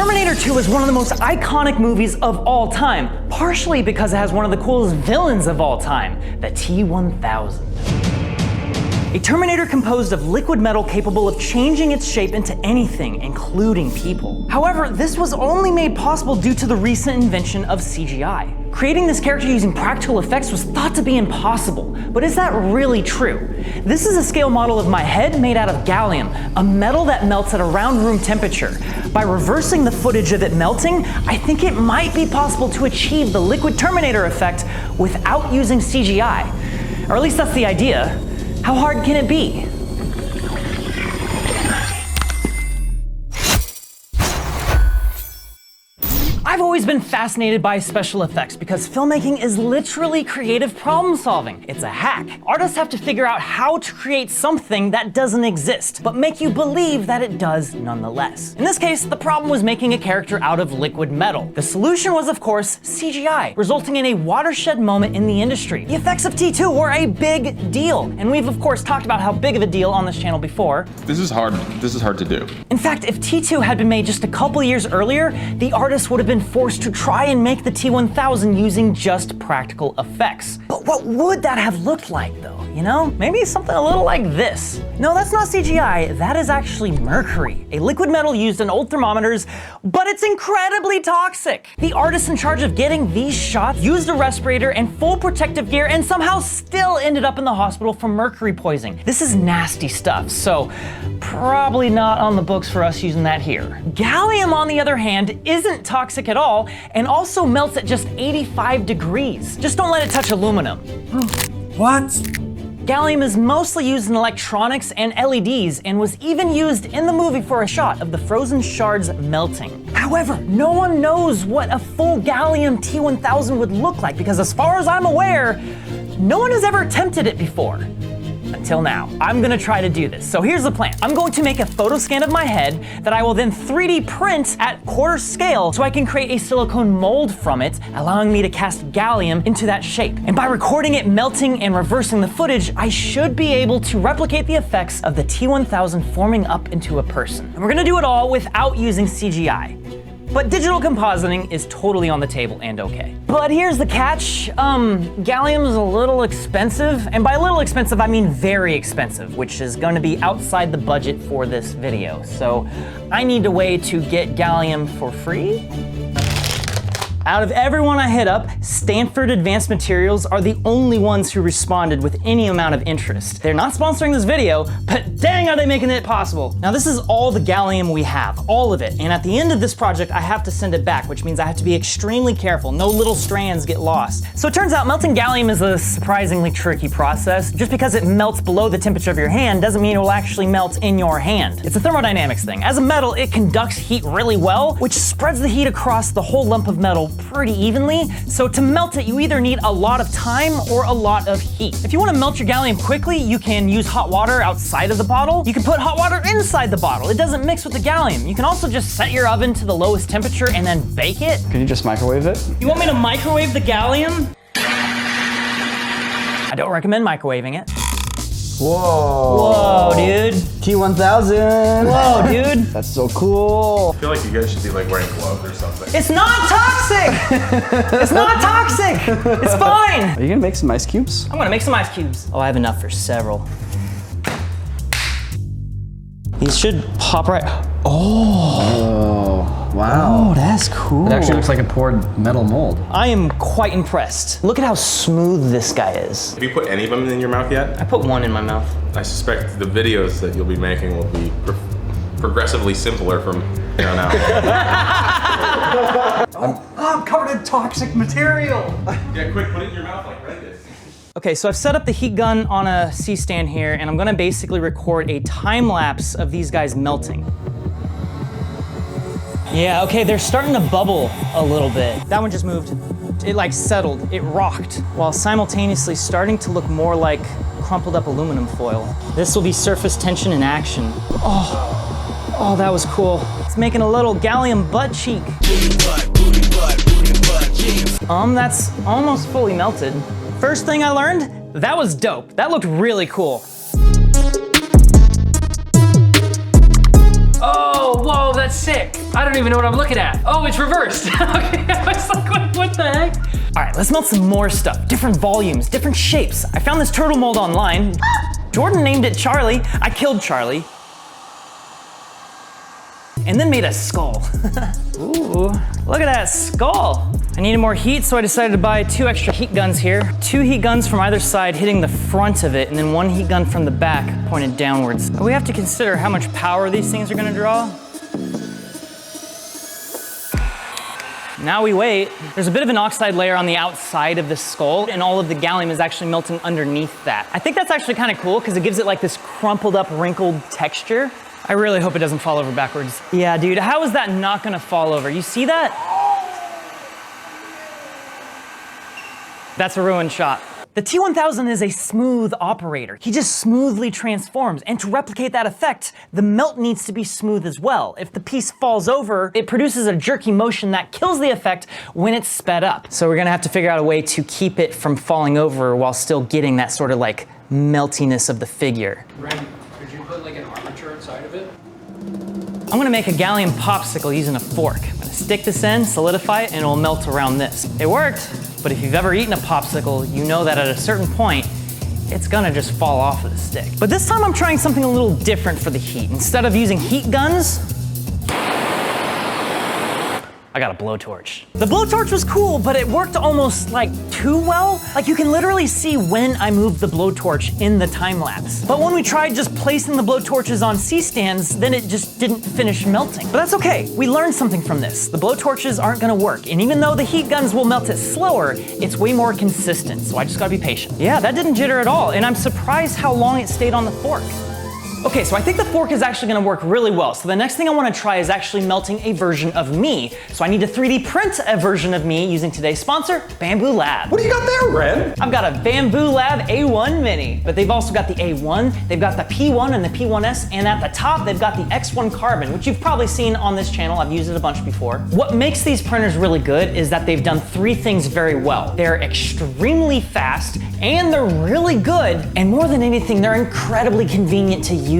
Terminator 2 is one of the most iconic movies of all time, partially because it has one of the coolest villains of all time, the T-1000. A Terminator composed of liquid metal capable of changing its shape into anything, including people. However, this was only made possible due to the recent invention of CGI. Creating this character using practical effects was thought to be impossible, but is that really true? This is a scale model of my head made out of gallium, a metal that melts at around room temperature. By reversing the footage of it melting, I think it might be possible to achieve the liquid Terminator effect without using CGI. Or at least that's the idea. How hard can it be? I've always been fascinated by special effects because filmmaking is literally creative problem solving. It's a hack. Artists have to figure out how to create something that doesn't exist, but make you believe that it does nonetheless. In this case, the problem was making a character out of liquid metal. The solution was, of course, CGI, resulting in a watershed moment in the industry. The effects of T2 were a big deal, and we've of course talked about how big of a deal on this channel before. This is hard to do. In fact, if T2 had been made just a couple years earlier, the artists would have been forced to try and make the T-1000 using just practical effects. But what would that have looked like though, you know? Maybe something a little like this. No, that's not CGI, that is actually mercury, a liquid metal used in old thermometers, but it's incredibly toxic. The artists in charge of getting these shots used a respirator and full protective gear and somehow still ended up in the hospital from mercury poisoning. This is nasty stuff, so probably not on the books for us using that here. Gallium, on the other hand, isn't toxic at all and also melts at just 85 degrees. Just don't let it touch aluminum. What? Gallium is mostly used in electronics and LEDs and was even used in the movie for a shot of the frozen shards melting. However, no one knows what a full gallium T-1000 would look like because as far as I'm aware, no one has ever attempted it before. Until now. I'm gonna try to do this. So here's the plan. I'm going to make a photo scan of my head that I will then 3D print at quarter scale so I can create a silicone mold from it, allowing me to cast gallium into that shape. And by recording it melting and reversing the footage, I should be able to replicate the effects of the T-1000 forming up into a person. And we're gonna do it all without using CGI. But digital compositing is totally on the table and okay. But here's the catch, gallium is a little expensive, and by little expensive I mean very expensive, which is gonna be outside the budget for this video. So I need a way to get gallium for free. Out of everyone I hit up, Stanford Advanced Materials are the only ones who responded with any amount of interest. They're not sponsoring this video, but dang are they making it possible. Now this is all the gallium we have, all of it. And at the end of this project, I have to send it back, which means I have to be extremely careful. No little strands get lost. So it turns out melting gallium is a surprisingly tricky process. Just because it melts below the temperature of your hand doesn't mean it will actually melt in your hand. It's a thermodynamics thing. As a metal, it conducts heat really well, which spreads the heat across the whole lump of metal pretty evenly, so to melt it, you either need a lot of time or a lot of heat. If you want to melt your gallium quickly, you can use hot water outside of the bottle. You can put hot water inside the bottle. It doesn't mix with the gallium. You can also just set your oven to the lowest temperature and then bake it. Can you just microwave it? You want me to microwave the gallium? I don't recommend microwaving it. Whoa. Whoa, dude. T-1000. Whoa, dude. That's so cool. I feel like you guys should be like wearing gloves or something. It's not toxic! It's not toxic! It's fine! Are you gonna make some ice cubes? I'm gonna make some ice cubes. Oh, I have enough for several. These should pop right. Oh, wow. Oh, that's cool. It actually looks like a poured metal mold. I am quite impressed. Look at how smooth this guy is. Have you put any of them in your mouth yet? I put one in my mouth. I suspect the videos that you'll be making will be progressively simpler from here on out. I'm covered in toxic material. Yeah, quick, put it in your mouth like this. Okay, so I've set up the heat gun on a C-stand here, and I'm gonna basically record a time lapse of these guys melting. Yeah, okay, they're starting to bubble a little bit. That one just moved. It like settled, it rocked, while simultaneously starting to look more like crumpled up aluminum foil. This will be surface tension in action. Oh, that was cool. It's making a little gallium butt cheek. That's almost fully melted. First thing I learned, that was dope. That looked really cool. Oh, whoa, that that's sick. I don't even know what I'm looking at. Oh, it's reversed. Okay, I was like, what the heck? All right, let's melt some more stuff. Different volumes, different shapes. I found this turtle mold online. Jordan named it Charlie. I killed Charlie. And then made a skull. Ooh, look at that skull. I needed more heat, so I decided to buy 2 extra heat guns here. 2 heat guns from either side hitting the front of it, and then 1 heat gun from the back pointed downwards. But we have to consider how much power these things are gonna draw. Now we wait. There's a bit of an oxide layer on the outside of the skull, and all of the gallium is actually melting underneath that. I think that's actually kind of cool because it gives it like this crumpled up, wrinkled texture. I really hope it doesn't fall over backwards. Yeah, dude, how is that not gonna fall over? You see that? That's a ruined shot. The T1000 is a smooth operator. He just smoothly transforms, and to replicate that effect, the melt needs to be smooth as well. If the piece falls over, it produces a jerky motion that kills the effect when it's sped up. So we're gonna have to figure out a way to keep it from falling over while still getting that sort of like meltiness of the figure. Wren, could you put like an armature inside of it? I'm gonna make a gallium popsicle using a fork. I'm gonna stick this in, solidify it, and it'll melt around this. It worked, but if you've ever eaten a popsicle, you know that at a certain point, it's gonna just fall off of the stick. But this time I'm trying something a little different for the heat. Instead of using heat guns, I got a blowtorch. The blowtorch was cool, but it worked almost like too well. Like you can literally see when I moved the blowtorch in the time lapse. But when we tried just placing the blowtorches on C-stands, then it just didn't finish melting. But that's okay, we learned something from this. The blowtorches aren't gonna work, and even though the heat guns will melt it slower, it's way more consistent, so I just gotta be patient. Yeah, that didn't jitter at all, and I'm surprised how long it stayed on the fork. Okay, so I think the fork is actually gonna work really well. So the next thing I wanna try is actually melting a version of me. So I need to 3D print a version of me using today's sponsor, Bamboo Lab. What do you got there, Wren? I've got a Bamboo Lab A1 Mini, but they've also got the A1, they've got the P1 and the P1S, and at the top, they've got the X1 Carbon, which you've probably seen on this channel. I've used it a bunch before. What makes these printers really good is that they've done 3 things very well. They're extremely fast, and they're really good, and more than anything, they're incredibly convenient to use.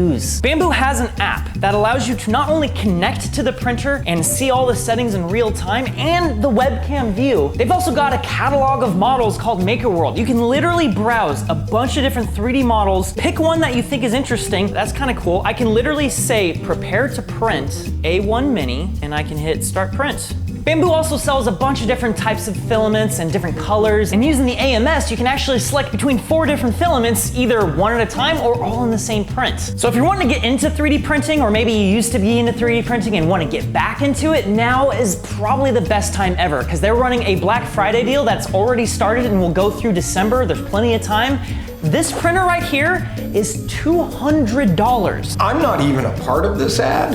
Bamboo has an app that allows you to not only connect to the printer and see all the settings in real time and the webcam view, they've also got a catalog of models called Maker World. You can literally browse a bunch of different 3D models, pick one that you think is interesting. That's kind of cool. I can literally say, prepare to print A1 Mini, and I can hit start print. Bamboo also sells a bunch of different types of filaments and different colors, and using the AMS, you can actually select between 4 different filaments, either one at a time or all in the same print. So if you're wanting to get into 3D printing, or maybe you used to be into 3D printing and want to get back into it, now is probably the best time ever, because they're running a Black Friday deal that's already started and will go through December. There's plenty of time. This printer right here is $200. I'm not even a part of this ad,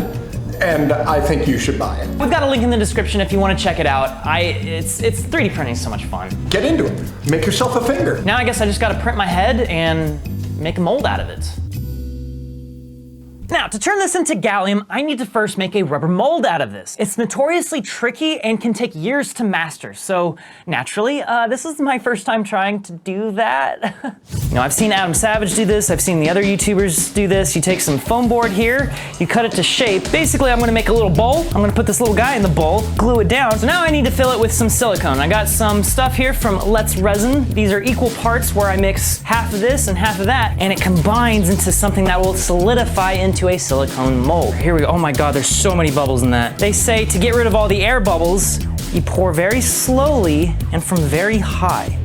and I think you should buy it. We've got a link in the description if you want to check it out. It's 3D printing is so much fun. Get into it. Make yourself a finger. Now I guess I just got to print my head and make a mold out of it. Now, to turn this into gallium, I need to first make a rubber mold out of this. It's notoriously tricky and can take years to master, so naturally, this is my first time trying to do that. You know, I've seen Adam Savage do this, I've seen the other YouTubers do this. You take some foam board here, you cut it to shape. Basically, I'm gonna make a little bowl. I'm gonna put this little guy in the bowl, glue it down. So now I need to fill it with some silicone. I got some stuff here from Let's Resin. These are equal parts where I mix half of this and half of that, and it combines into something that will solidify into a silicone mold. Here we go. Oh my God, there's so many bubbles in that. They say to get rid of all the air bubbles, you pour very slowly and from very high.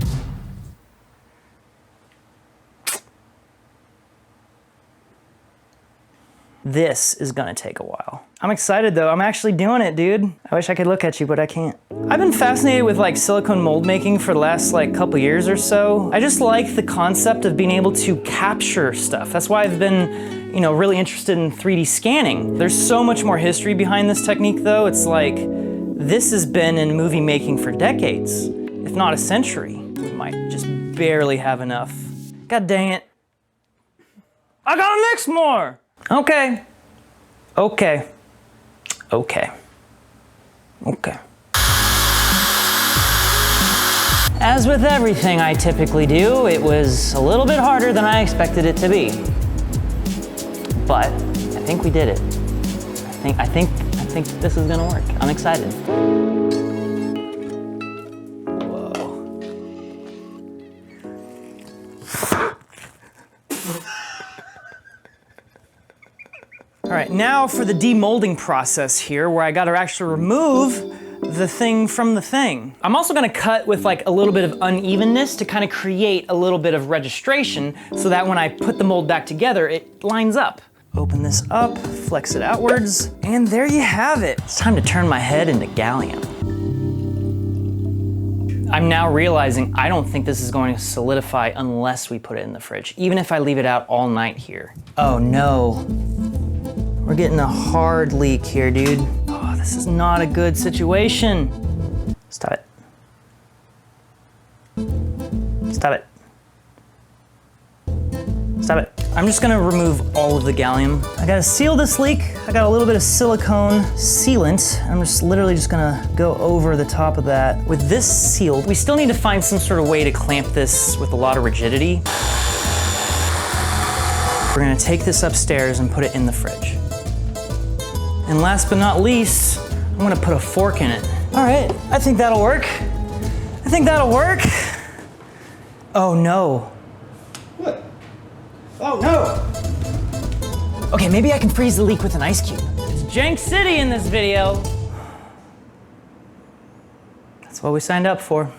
This is gonna take a while. I'm excited though, I'm actually doing it, dude. I wish I could look at you, but I can't. I've been fascinated with like silicone mold making for the last like couple years or so. I just like the concept of being able to capture stuff. That's why I've been, you know, really interested in 3D scanning. There's so much more history behind this technique though. It's like, this has been in movie making for decades, if not a century. We might just barely have enough. God dang it. I gotta mix more. Okay. Okay. Okay. Okay. As with everything I typically do, it was a little bit harder than I expected it to be. But I think we did it. I think think this is gonna work. I'm excited. Whoa. All right, now for the demolding process here, where I gotta actually remove the thing from the thing. I'm also gonna cut with like a little bit of unevenness to kind of create a little bit of registration so that when I put the mold back together, it lines up. Open this up, flex it outwards, and there you have it. It's time to turn my head into gallium. I'm now realizing I don't think this is going to solidify unless we put it in the fridge, even if I leave it out all night here. Oh no. We're getting a hard leak here, dude. Oh, this is not a good situation. Stop it. Stop it. Stop it. I'm just gonna remove all of the gallium. I gotta seal this leak. I got a little bit of silicone sealant. I'm just literally just gonna go over the top of that. With this sealed, we still need to find some sort of way to clamp this with a lot of rigidity. We're gonna take this upstairs and put it in the fridge. And last but not least, I'm gonna put a fork in it. All right, I think that'll work. I think that'll work. Oh no. What? Oh no! Okay, maybe I can freeze the leak with an ice cube. It's Jank City in this video. That's what we signed up for.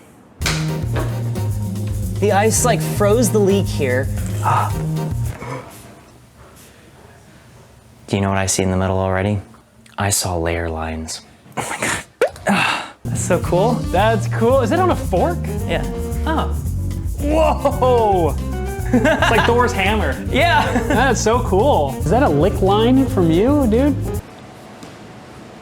The ice like froze the leak here. Do you know what I see in the middle already? I saw layer lines. Oh my God. That's so cool. That's cool. Is it on a fork? Yeah. Oh. Whoa! It's like Thor's hammer. Yeah. That's so cool. Is that a lick line from you, dude?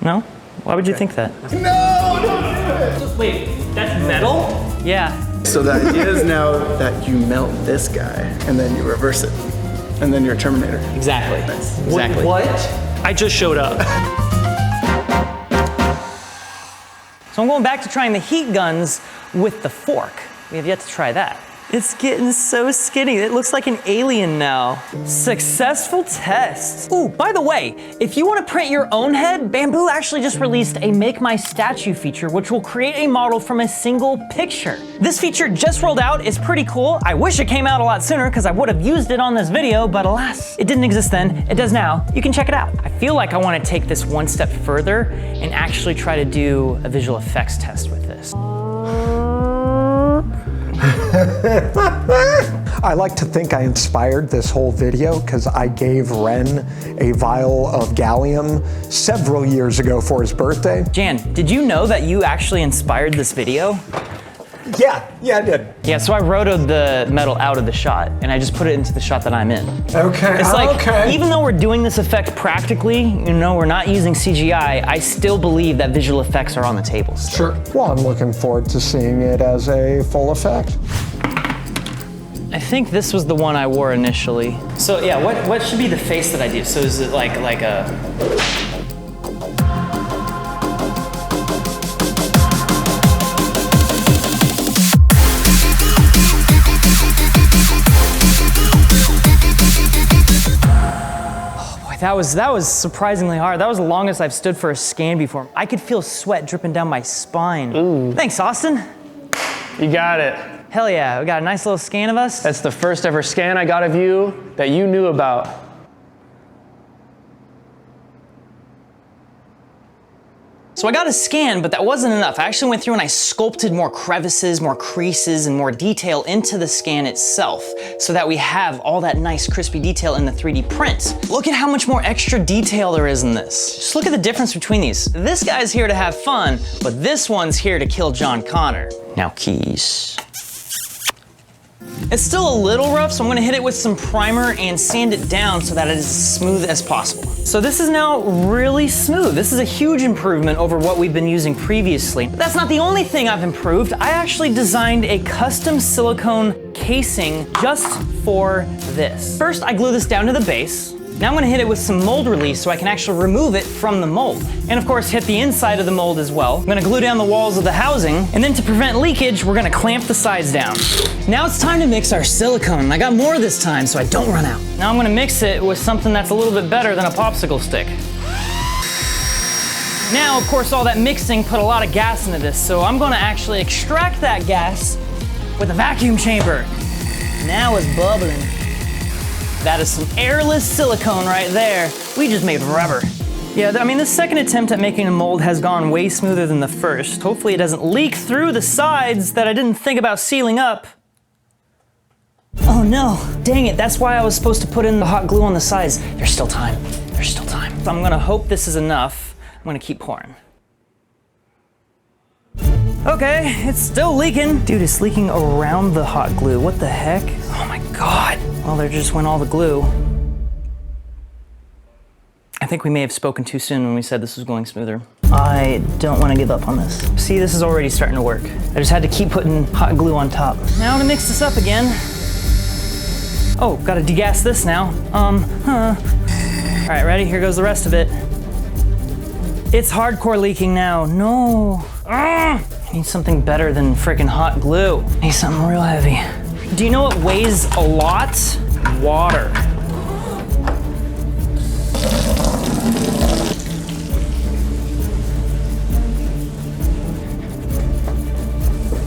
No? Why would you think that? No! Wait, that's metal? Yeah. So the idea is now that you melt this guy and then you reverse it. And then you're a Terminator. Exactly. Exactly. What? I just showed up. So I'm going back to trying the heat guns with the fork. We have yet to try that. It's getting so skinny. It looks like an alien now. Successful test. Ooh, by the way, if you want to print your own head, Bamboo actually just released a Make My Statue feature, which will create a model from a single picture. This feature just rolled out. It's pretty cool. I wish it came out a lot sooner because I would have used it on this video, but alas, it didn't exist then. It does now. You can check it out. I feel like I want to take this one step further and actually try to do a visual effects test with this. I like to think I inspired this whole video because I gave Wren a vial of gallium several years ago for his birthday. Jan, did you know that you actually inspired this video? Yeah, I did. Yeah, so I rotoed the metal out of the shot and I just put it into the shot that I'm in. Okay, It's like, okay. even though we're doing this effect practically, you know, we're not using CGI, I still believe that visual effects are on the table still. Sure. Well, I'm looking forward to seeing it as a full effect. I think this was the one I wore initially. So yeah, what should be the face that I do? So is it like a... That was surprisingly hard. That was the longest I've stood for a scan before. I could feel sweat dripping down my spine. Ooh. Thanks, Austin. You got it. Hell yeah, we got a nice little scan of us. That's the first ever scan I got of you that you knew about. So I got a scan, but that wasn't enough. I actually went through and I sculpted more crevices, more creases, and more detail into the scan itself so that we have all that nice crispy detail in the 3D print. Look at how much more extra detail there is in this. Just look at the difference between these. This guy's here to have fun, but this one's here to kill John Connor. Now keys. It's still a little rough, so I'm gonna hit it with some primer and sand it down so that it is as smooth as possible. So this is now really smooth. This is a huge improvement over what we've been using previously. But that's not the only thing I've improved. I actually designed a custom silicone casing just for this. First, I glue this down to the base. Now I'm gonna hit it with some mold release so I can actually remove it from the mold. And of course, hit the inside of the mold as well. I'm gonna glue down the walls of the housing, and then to prevent leakage, we're gonna clamp the sides down. Now it's time to mix our silicone. I got more this time so I don't run out. Now I'm gonna mix it with something that's a little bit better than a popsicle stick. Now, of course, all that mixing put a lot of gas into this, so I'm gonna actually extract that gas with a vacuum chamber. Now it's bubbling. That is some airless silicone right there. We just made rubber. Yeah, I mean, the second attempt at making a mold has gone way smoother than the first. Hopefully it doesn't leak through the sides that I didn't think about sealing up. Oh no, dang it, that's why I was supposed to put in the hot glue on the sides. There's still time, there's still time. So I'm gonna hope this is enough. I'm gonna keep pouring. Okay, it's still leaking. Dude, it's leaking around the hot glue. What the heck? Oh my God. Well, there just went all the glue. I think we may have spoken too soon when we said this was going smoother. I don't want to give up on this. See, this is already starting to work. I just had to keep putting hot glue on top. Now to mix this up again. Oh, gotta degas this now. All right, ready? Here goes the rest of it. It's hardcore leaking now. No. I need something better than freaking hot glue. I need something real heavy. Do you know what weighs a lot? Water.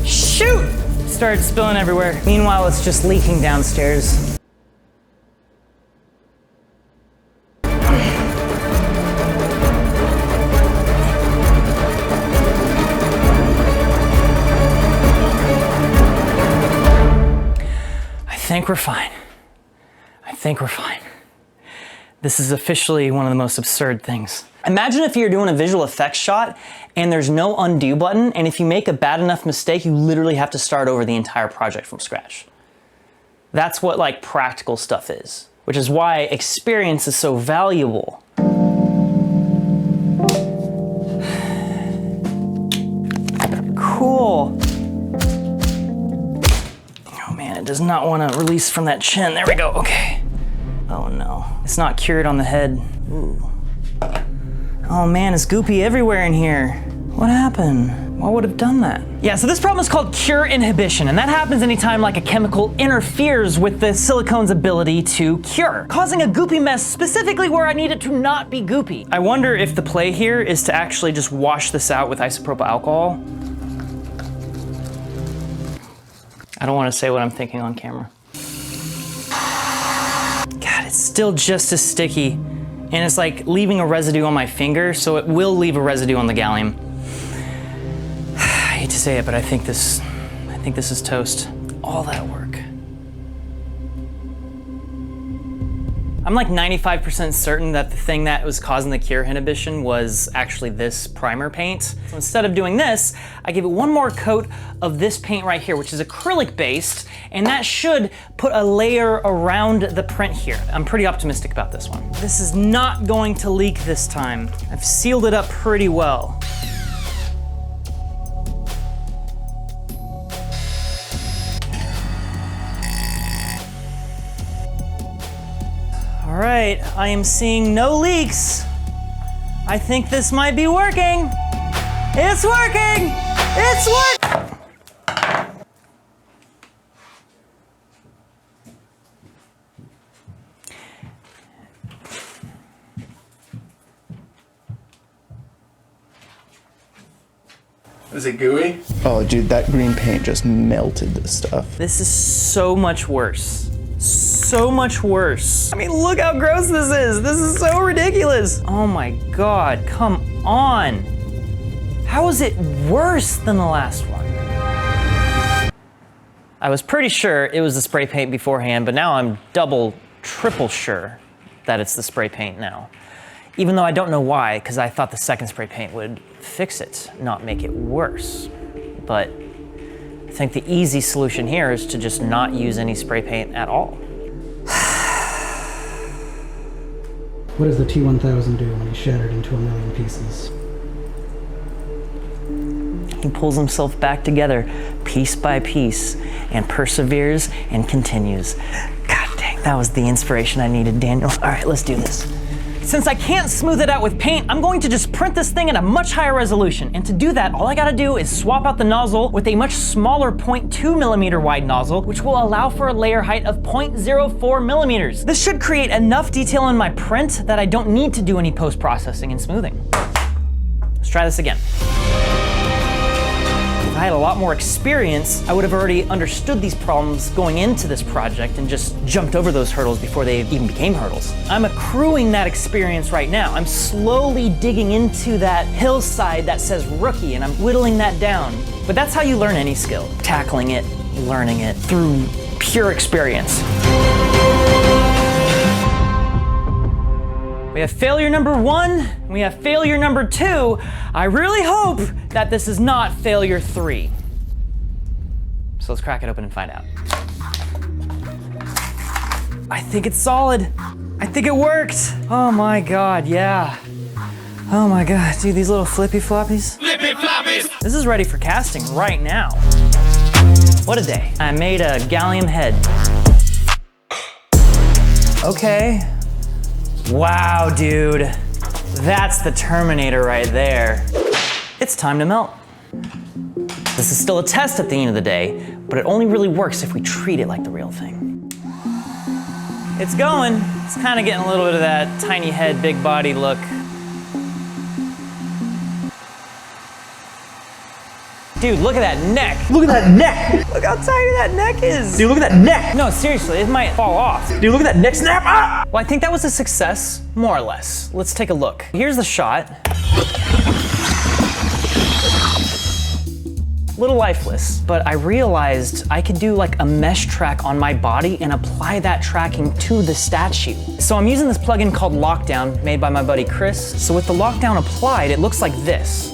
Shoot! Started spilling everywhere. Meanwhile, it's just leaking downstairs. I think we're fine. I think we're fine. This is officially one of the most absurd things. Imagine if you're doing a visual effects shot and there's no undo button, and if you make a bad enough mistake, you literally have to start over the entire project from scratch. That's what like practical stuff is, which is why experience is so valuable. Cool. Oh man, it does not want to release from that chin. There we go, okay. Oh no, it's not cured on the head. Ooh. Oh man, it's goopy everywhere in here. What happened? What would have done that? Yeah, so this problem is called cure inhibition, and that happens anytime like a chemical interferes with the silicone's ability to cure, causing a goopy mess specifically where I need it to not be goopy. I wonder if the play here is to actually just wash this out with isopropyl alcohol. I don't want to say what I'm thinking on camera. God, it's still just as sticky. And it's like leaving a residue on my finger, so it will leave a residue on the gallium. I hate to say it, but I think this is toast. All that work. I'm like 95% certain that the thing that was causing the cure inhibition was actually this primer paint. So instead of doing this, I give it one more coat of this paint right here, which is acrylic based, and that should put a layer around the print here. I'm pretty optimistic about this one. This is not going to leak this time. I've sealed it up pretty well. All right, I am seeing no leaks. I think this might be working. It's working! It's working! Is it gooey? Oh, dude, that green paint just melted this stuff. This is so much worse. So much worse. I mean, look how gross this is. This is so ridiculous. Oh my God, come on. How is it worse than the last one? I was pretty sure it was the spray paint beforehand, but now I'm double, triple sure that it's the spray paint now. Even though I don't know why, because I thought the second spray paint would fix it, not make it worse. But I think the easy solution here is to just not use any spray paint at all. What does the T-1000 do when he's shattered into a million pieces? He pulls himself back together piece by piece and perseveres and continues. God dang, that was the inspiration I needed, Daniel. All right, let's do this. Since I can't smooth it out with paint, I'm going to just print this thing at a much higher resolution. And to do that, all I gotta do is swap out the nozzle with a much smaller 0.2 millimeter wide nozzle, which will allow for a layer height of 0.04 millimeters. This should create enough detail in my print that I don't need to do any post-processing and smoothing. Let's try this again. If I had a lot more experience, I would have already understood these problems going into this project and just jumped over those hurdles before they even became hurdles. I'm accruing that experience right now. I'm slowly digging into that hillside that says rookie, and I'm whittling that down. But that's how you learn any skill, tackling it, learning it through pure experience. We have failure number 1, we have failure number 2. I really hope that this is not failure 3. So let's crack it open and find out. I think it's solid. I think it worked. Oh my God, yeah. Oh my God, dude, these little flippy floppies. Flippy floppies! This is ready for casting right now. What a day. I made a gallium head. Okay. Wow, dude. That's the Terminator right there. It's time to melt. This is still a test at the end of the day, but it only really works if we treat it like the real thing. It's going. It's kind of getting a little bit of that tiny head, big body look. Dude, look at that neck. Look at that neck. Look how tiny that neck is. Dude, look at that neck. No, seriously, it might fall off. Dude, look at that neck snap. Ah! Well, I think that was a success, more or less. Let's take a look. Here's the shot. Little lifeless, but I realized I could do like a mesh track on my body and apply that tracking to the statue. So I'm using this plugin called Lockdown, made by my buddy Chris. So with the lockdown applied, it looks like this.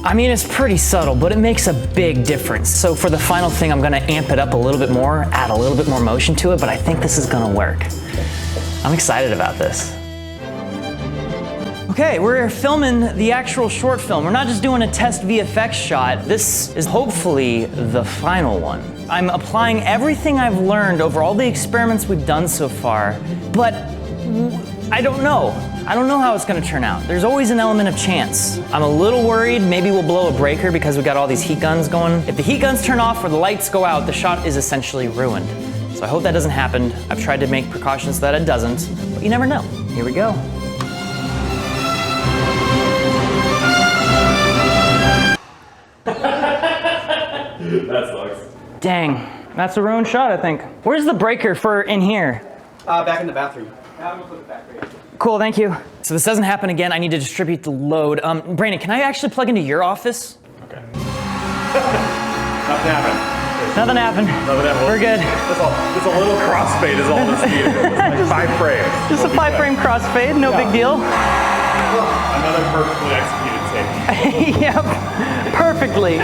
I mean, it's pretty subtle, but it makes a big difference. So for the final thing, I'm gonna amp it up a little bit more, add a little bit more motion to it, but I think this is gonna work. I'm excited about this. Okay, we're filming the actual short film. We're not just doing a test VFX shot. This is hopefully the final one. I'm applying everything I've learned over all the experiments we've done so far, but I don't know. I don't know how it's gonna turn out. There's always an element of chance. I'm a little worried maybe we'll blow a breaker because we got all these heat guns going. If the heat guns turn off or the lights go out, the shot is essentially ruined. So I hope that doesn't happen. I've tried to make precautions so that it doesn't, but you never know. Here we go. That sucks. Dang, that's a ruined shot, I think. Where's the breaker for in here? Back in the bathroom. I'm gonna put it back right here. Cool, thank you. So this doesn't happen again. I need to distribute the load. Brandon, can I actually plug into your office? Okay. Nothing happened. Nothing happened. We're good. Just a little crossfade is all this needed. Like 5 frames. Just a 5-frame crossfade, no big deal. Another perfectly executed take. Yep, perfectly.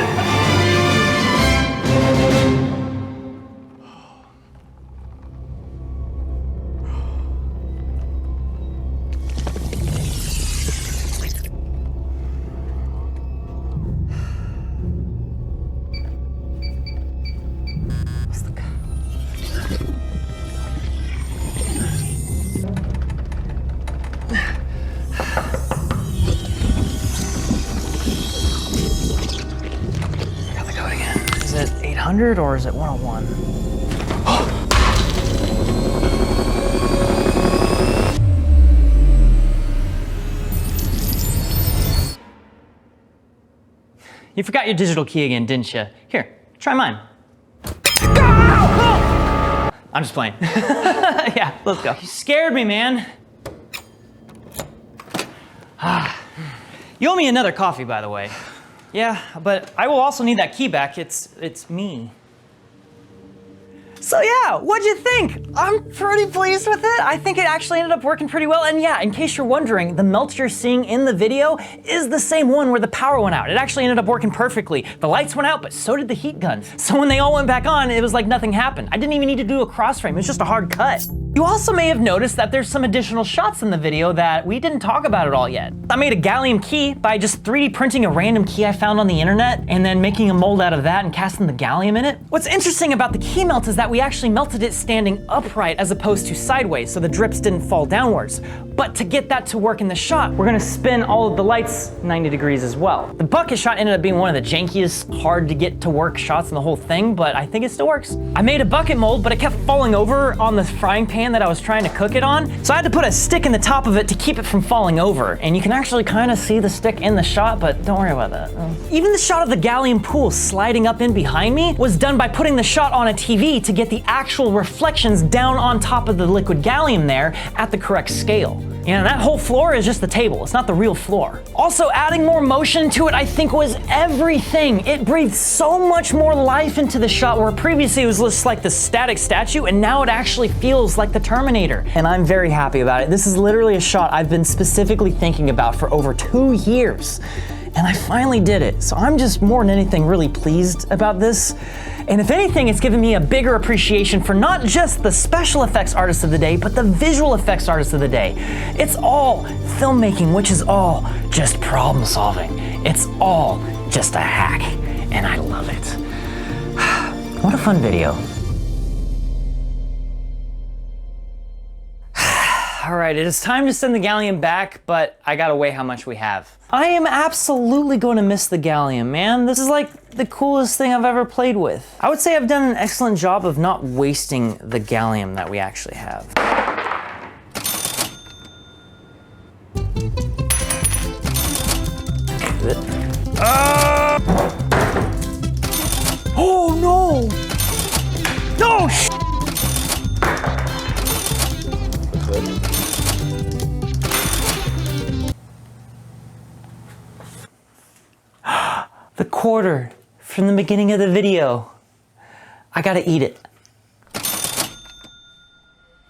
Got the code again. Is it 800 or is it 101? You forgot your digital key again, didn't you? Here, try mine. I'm just playing. Yeah, let's go. You scared me, man. You owe me another coffee, by the way. Yeah, but I will also need that key back. It's me. So yeah, what'd you think? I'm pretty pleased with it. I think it actually ended up working pretty well. And yeah, in case you're wondering, the melt you're seeing in the video is the same one where the power went out. It actually ended up working perfectly. The lights went out, but so did the heat guns. So when they all went back on, it was like nothing happened. I didn't even need to do a cross frame. It was just a hard cut. You also may have noticed that there's some additional shots in the video that we didn't talk about at all yet. I made a gallium key by just 3D printing a random key I found on the internet and then making a mold out of that and casting the gallium in it. What's interesting about the key melt is that we actually melted it standing upright as opposed to sideways, so the drips didn't fall downwards. But to get that to work in the shot, we're gonna spin all of the lights 90 degrees as well. The bucket shot ended up being one of the jankiest, hard to get to work shots in the whole thing, but I think it still works. I made a bucket mold, but it kept falling over on the frying pan pan that I was trying to cook it on, so I had to put a stick in the top of it to keep it from falling over. And you can actually kind of see the stick in the shot, but don't worry about that. Even the shot of the gallium pool sliding up in behind me was done by putting the shot on a TV to get the actual reflections down on top of the liquid gallium there at the correct scale. And that whole floor is just the table, it's not the real floor. Also, adding more motion to it, I think, was everything. It breathed so much more life into the shot, where previously it was just like the static statue, and now it actually feels like the Terminator. And I'm very happy about it. This is literally a shot I've been specifically thinking about for over 2 years. And I finally did it. So I'm just more than anything really pleased about this. And if anything, it's given me a bigger appreciation for not just the special effects artists of the day, but the visual effects artists of the day. It's all filmmaking, which is all just problem solving. It's all just a hack, and I love it. What a fun video. All right, it is time to send the gallium back, but I gotta weigh how much we have. I am absolutely going to miss the gallium, man. This is like the coolest thing I've ever played with. I would say I've done an excellent job of not wasting the gallium that we actually have. Oh no! No! The quarter from the beginning of the video. I gotta eat it.